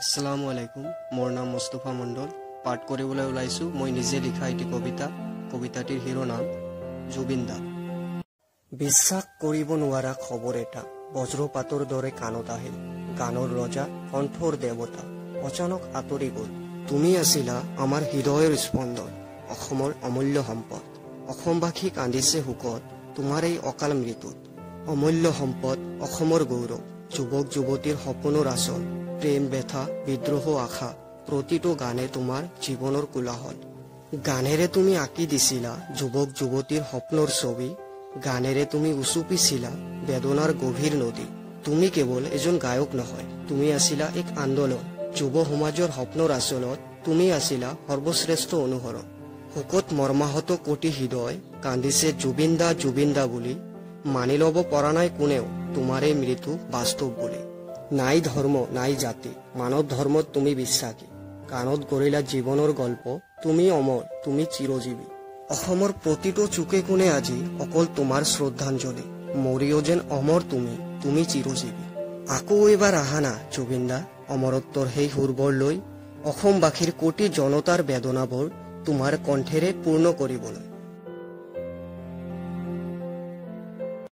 আসসালামু আলাইকুম। মোৰ নাম মুস্তাফা মণ্ডল। পাঠ কৰিবলৈ ওলাইছোঁ মই নিজে লিখা এটি কবিতা। কবিতাটিৰ হিৰো নাম জুবিন দা। বিশ্বাস কৰিব নোৱাৰা খবৰ এটা বজ্ৰপাতৰ দৰে কাণত আহিল। গানৰ ৰজা, কণ্ঠৰ দেৱতা অচানক আঁতৰি গ'ল। তুমি আছিলা আমাৰ হৃদয়ৰ স্পন্দন, অসমৰ অমূল্য সম্পদ। অসমবাসী কান্দিছে শোকত তোমাৰ এই অকাল মৃত্যুত। অমূল্য সম্পদ, অসমৰ গৌৰৱ, যুৱক যুৱতীৰ সপোনৰ আচল। প্ৰেম, ব্যথা, বিদ্ৰোহ, আশা, প্ৰতিটো গানে তোমাৰ জীৱনৰ কোলাহল। গানেৰে তুমি আঁকি দিছিলা যুৱক যুৱতীৰ সপোনৰ ছবি। গানেৰে তুমি উচুপিছিলা বেদনাৰ গভীৰ নদী। তুমি কেৱল এজন গায়ক নহয়, তুমি আছিলা এক আন্দোলন। যুৱ সমাজৰ সপোনৰ আচলত তুমি আছিলা সৰ্বশ্ৰেষ্ঠ অনুসৰণ। শোকত মৰ্মাহত কোটি হৃদয় কান্দিছে জুবিন দা বুলি। মানি ল'ব পৰা নাই কোনেও তোমাৰ এই মৃত্যু বাস্তৱ বুলি। নাই ধৰ্ম, নাই জাতি, মানৱ ধৰ্মত তুমি বিশ্বাসী। গানত গঢ়িলা জীৱনৰ গল্প, তুমি অমৰ, তুমি চিৰজীৱী। অসমৰ প্ৰতিটো চুকে কোণে আজি অকল তোমাৰ শ্ৰদ্ধাঞ্জলি। মৰিও যেন অমৰ তুমি চিৰজীৱী। আকৌ এবাৰ আহা না জুবিন দা, অমৰত্বৰ সেই সুৰবোৰ লৈ। অসমবাসীৰ কোটি জনতাৰ বেদনাবোৰ তোমাৰ কণ্ঠেৰে পূৰ্ণ কৰিবলৈ।